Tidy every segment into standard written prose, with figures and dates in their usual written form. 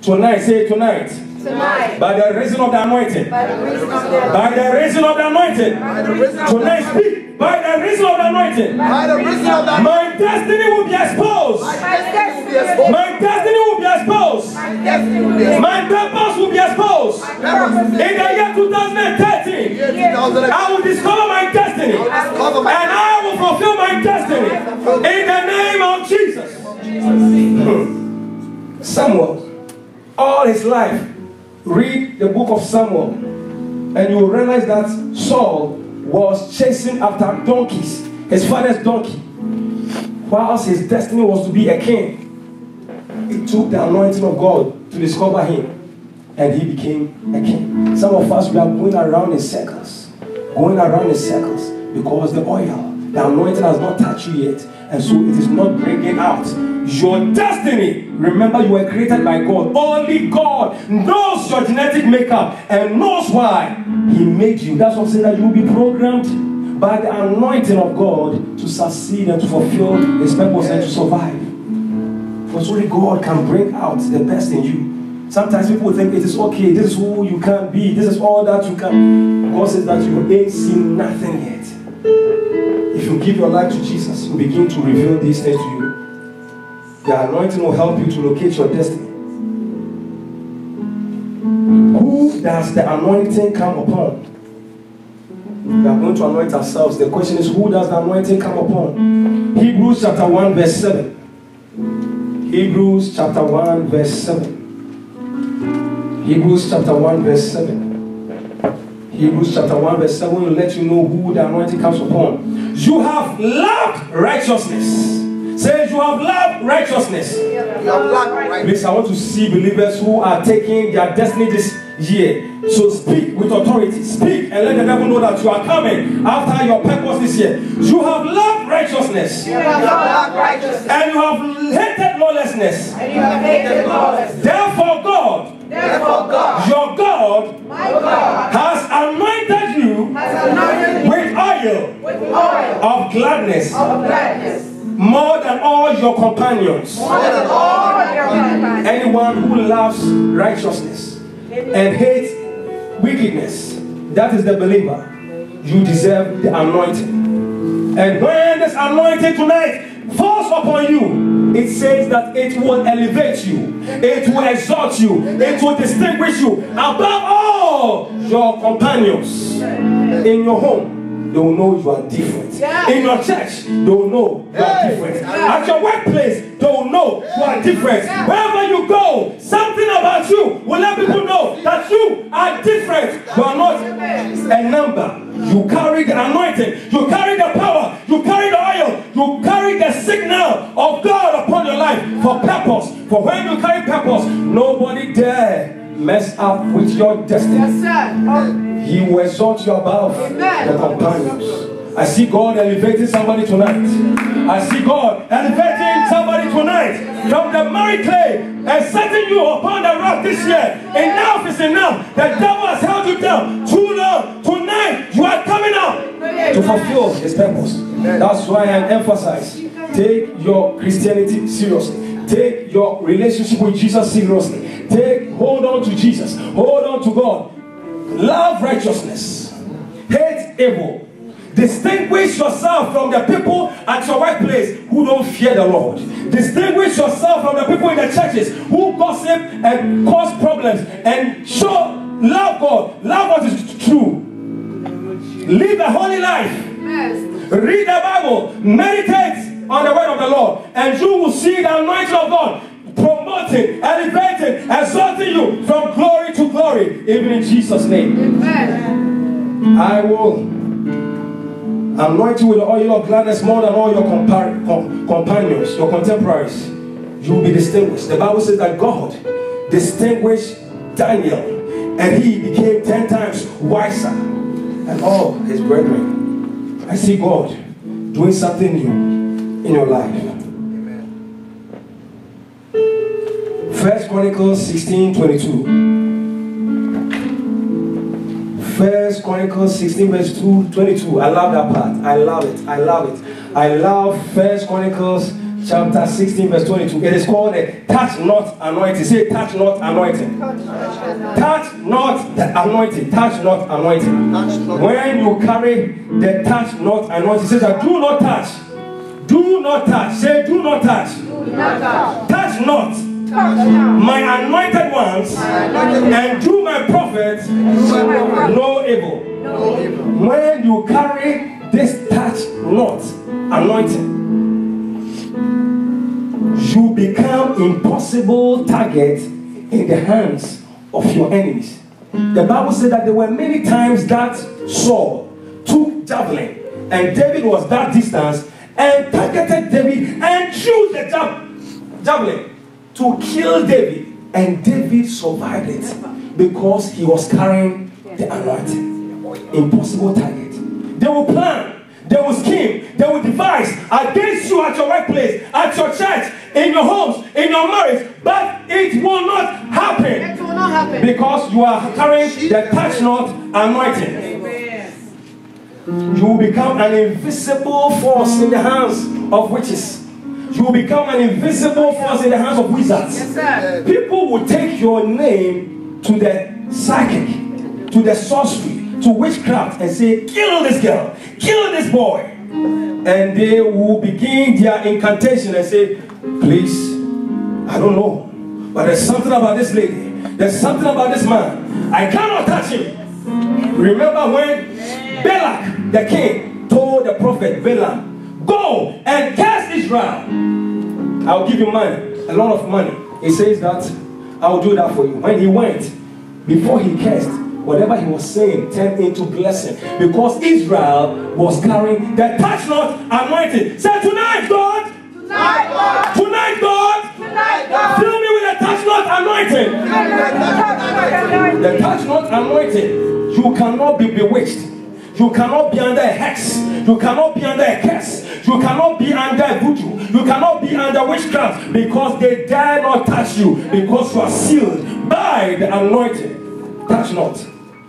Tonight, say tonight. Tonight. By the reason of the anointing. By the reason of the anointing. By the reason of the anointing. Tonight, speak. By the reason of the anointing. By the reason of the My destiny will be exposed. My destiny will be exposed. My destiny will be exposed. My destiny will be exposed. My purpose will be exposed. In the year 2013, I will discover my destiny. And I will fulfill my destiny. In the name of Jesus. Samuel, all his life, read the book of Samuel, and you will realize that Saul was chasing after donkeys, his father's donkey, whilst his destiny was to be a king. It took the anointing of God to discover him, and he became a king. Some of us, we are going around in circles, because the oil, the anointing has not touched you yet, and so it is not bringing out your destiny. Remember, you were created by God. Only God knows your genetic makeup and knows why He made you. That's what I'm saying, that you will be programmed by the anointing of God to succeed and to fulfill His purpose and to survive. For only God can bring out the best in you. Sometimes people think it is okay, this is who you can be, this is all that you can. God says that you ain't seen nothing yet. If you give your life to Jesus, He will begin to reveal these things to you. The anointing will help you to locate your destiny. Who does the anointing come upon? We are going to anoint ourselves. The question is, who does the anointing come upon? Hebrews chapter 1 verse 7. Hebrews chapter 1 verse 7. Hebrews chapter 1 verse 7. Hebrews chapter 1 verse 7 will let you know who the anointing comes upon. You have loved righteousness. Say, you have loved righteousness. Please, I want to see believers who are taking their destiny this year. So speak with authority. Speak and let the devil know that you are coming after your purpose this year. You have loved righteousness. You have loved righteousness. And you have hated lawlessness. And you have hated lawlessness. Therefore God, your God, my God, has anointed you with oil of gladness. More than all your companions. Anyone who loves righteousness and hates wickedness, that is the believer. You deserve the anointing. And when this anointing tonight falls upon you, it says that it will elevate you, it will exalt you, it will distinguish you above all your companions. In your home, they will know you are different. In your church, they will know you are different. At your workplace, they will know you are different. Wherever you go, something about you will let people know that you are different. You are not a number. You carry the anointing, you carry the power, you carry the oil, you carry the signal of God upon your life for purpose. For when you carry purpose, nobody dare mess up with your destiny. Yes, sir. He will exalt you above the companions. I see God elevating somebody tonight. I see God elevating somebody tonight from the miry clay and setting you upon the rock this year. Enough is enough. The devil has held you down too long. Tonight you are coming out to fulfill His purpose. That's why I emphasize, take your Christianity seriously. Take your relationship with Jesus seriously. Hold on to Jesus. Hold on to God. Love righteousness. Hate evil. Distinguish yourself from the people at your workplace who don't fear the Lord. Distinguish yourself from the people in the churches who gossip and cause problems. And love God. Love what is true. Live a holy life. Read the Bible. Meditate on the word of the Lord. And you will see the anointing of God promoting, elevating, exalting you from glory to glory, even in Jesus' name. Amen. I will anoint you with the oil of gladness more than all your companions, your contemporaries. You will be distinguished. The Bible says that God distinguished Daniel, and he became 10 times wiser than all his brethren. I see God doing something new in your life. 1 Chronicles 16:22. 1 Chronicles 16 verse 22. I love that part. I love it. I love it. I love 1 Chronicles chapter 16, verse 22. It is called a touch not anointing. Say touch not anointing. Touch not the anointing. Touch not anointing. When you carry the touch not anointing, it says that do not touch. Do not touch. Say do not touch. Touch not my anointed ones and do my prophets no evil. When you carry this touch not anointing, you become impossible target in the hands of your enemies. The Bible said that there were many times that Saul took javelin and David was that distance and targeted David and threw the javelin to kill David, and David survived it because he was carrying the anointing. Impossible target. They will plan, they will scheme, they will devise against you at your workplace, at your church, in your homes, in your marriage, but it will not happen. It will not happen Because you are carrying the touch not anointing. You will become an invisible force in the hands of witches. You will become an invisible force in the hands of wizards. Yes, sir. People will take your name to the psychic, to the sorcery, to witchcraft and say, kill this girl, kill this boy. And they will begin their incantation and say, please, I don't know, but there's something about this lady. There's something about this man. I cannot touch him. Remember when Balak, the king, told the prophet Balaam, go and curse Israel. I'll give you money, a lot of money. He says that I'll do that for you. When he went, before he cursed, whatever he was saying turned into blessing, because Israel was carrying the touch not anointing. Say tonight, God. Tonight, God. Tonight, God. Tonight, God. Fill me with the touch not anointing. The touch not anointing. You cannot be bewitched. You cannot be under a hex. You cannot be under a curse. You cannot be under voodoo. You cannot be under witchcraft, because they dare not touch you, because you are sealed by the anointing. Touch not.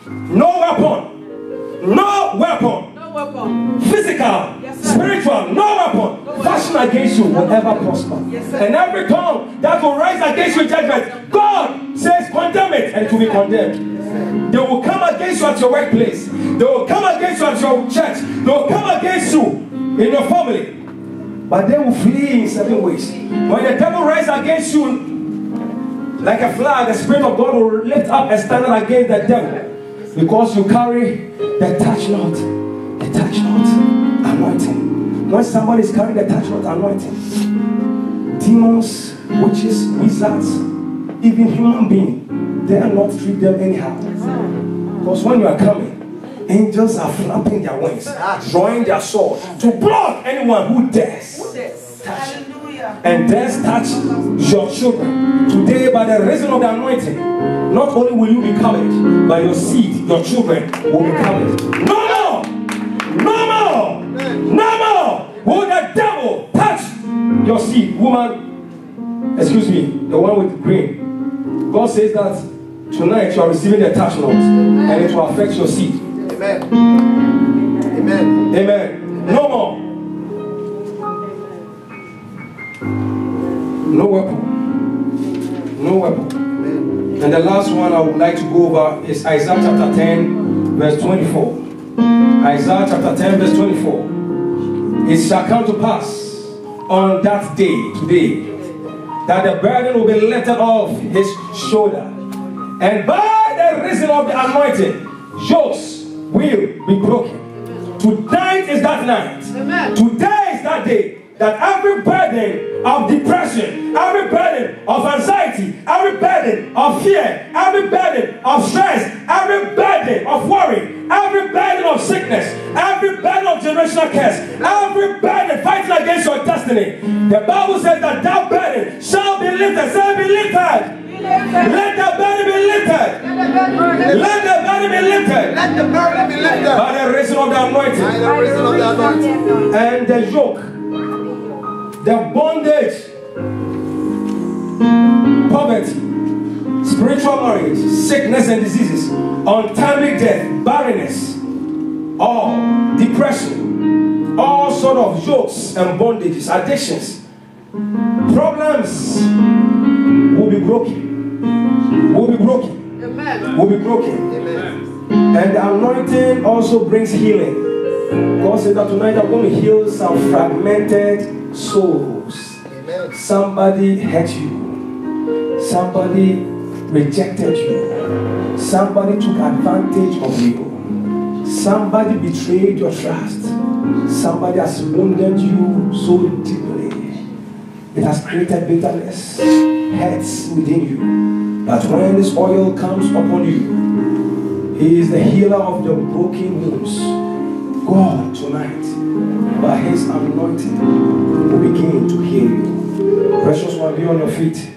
No weapon. No weapon. No weapon. Physical, Yes, sir. spiritual, no weapon fashion against you will ever prosper. Yes, sir. And every tongue that will rise against you in judgment, God says condemn it, and it will be condemned. They will come against you at your workplace. They will come against you at your church. They will come against you in your family. But they will flee in 7 ways. When the devil rises against you like a flag, the Spirit of God will lift up a standard against the devil. Because you carry the touch not anointing. When somebody is carrying the touch not anointing, demons, witches, wizards, even human beings, they are not treat them anyhow. Because when you are coming, angels are flapping their wings, drawing their sword to block anyone who dares touch and dares touch your children. Today, by the reason of the anointing, not only will you be covered, but your seed, your children will be covered. No more! No more! No more! Will the devil touch your seed? Woman, excuse me, the one with green. God says that tonight you are receiving the touch note, and it will affect your seed. Amen. Amen. Amen. No more. No weapon. No weapon. And the last one I would like to go over is Isaiah chapter 10, verse 24. Isaiah chapter 10, verse 24. It shall come to pass on that day, today, that the burden will be lifted off his shoulder. And by the reason of the anointing, yokes will be broken. Tonight is that night. Amen. Today is that day that every burden of depression, every burden of anxiety, every burden of fear, every burden of stress, every burden of worry, every burden of sickness, every burden of generational curse, every burden fighting against your destiny, the Bible says that that burden shall be lifted. Shall be lifted. Let the burden be lifted. Let the burden be lifted. Let the burden be lifted. By the reason of the anointing. By the reason of the anointing. And the yoke, the bondage, poverty, spiritual marriage, sickness and diseases, untimely death, barrenness, or depression, all sort of yokes and bondages, addictions, Problems will be broken. Will be broken. Amen. Will be broken. Amen. And the anointing also brings healing. God said that tonight I'm going to heal some fragmented souls. Amen. Somebody hurt you. Somebody rejected you. Somebody took advantage of you. Somebody betrayed your trust. Somebody has wounded you so deeply. It has created bitterness, hurts within you. But when this oil comes upon you, He is the healer of your broken wounds. God tonight, by His anointing, will begin to heal you. Precious one, be on your feet.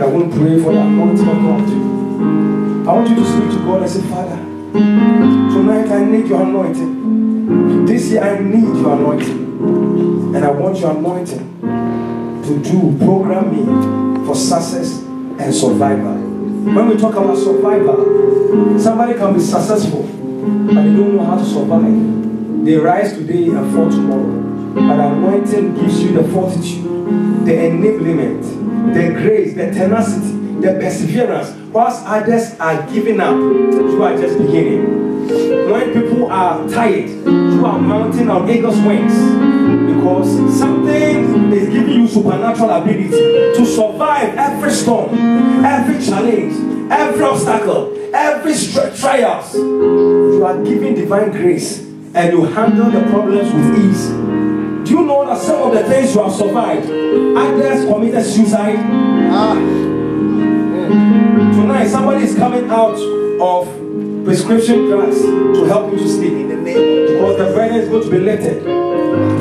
I want to pray for the anointing of God. I want you to speak to God and say, Father, tonight I need your anointing. This year I need your anointing. And I want your anointing to program me for success and survival. When we talk about survival, somebody can be successful, but they don't know how to survive. They rise today and fall tomorrow. But anointing gives you the fortitude, the enablement, the grace, the tenacity, the perseverance. Whilst others are giving up, you are just beginning. When people are tired, you are mounting on eagle's wings. Because something is giving you supernatural ability to survive every storm, every challenge, every obstacle, every trials. You are given divine grace and you handle the problems with ease. Do you know that some of the things you have survived, others committed suicide? Tonight, somebody is coming out of prescription drugs to help you to sleep. In the name, because the burden is going to be lifted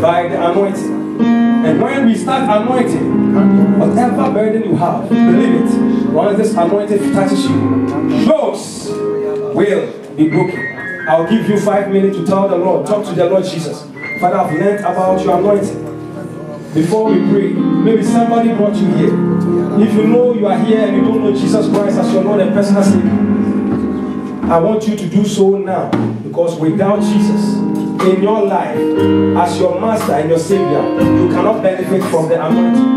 by the anointing. And when we start anointing, whatever burden you have, believe it, once this anointing touches you, yokes will be broken. I'll give you 5 minutes to tell the Lord, talk to the Lord Jesus. Father, I've learned about your anointing. Before we pray, maybe somebody brought you here. If you know you are here and you don't know Jesus Christ as your Lord and personal Savior, I want you to do so now. Because without Jesus in your life, as your Master and your Savior, you cannot benefit from the anointing.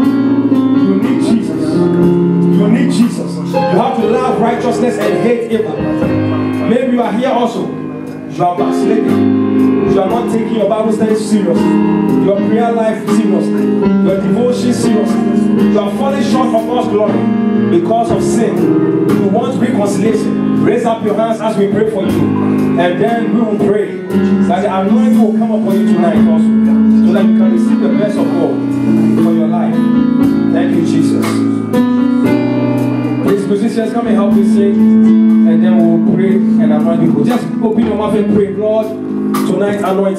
You need Jesus. You need Jesus. You have to love righteousness and hate evil. Maybe you are here also. You are backsliding. You are not taking your Bible study seriously. Your prayer life seriously. Your devotion seriously. You are falling short of God's glory because of sin. You want reconciliation. Raise up your hands as we pray for you. And then we will pray that the anointing will come upon you tonight also. So that you can receive the best of God for your life. Thank you, Jesus. Please, musicians, come and help me sing. And then we'll pray and anoint people. Just open your mouth and pray. Lord, tonight anoint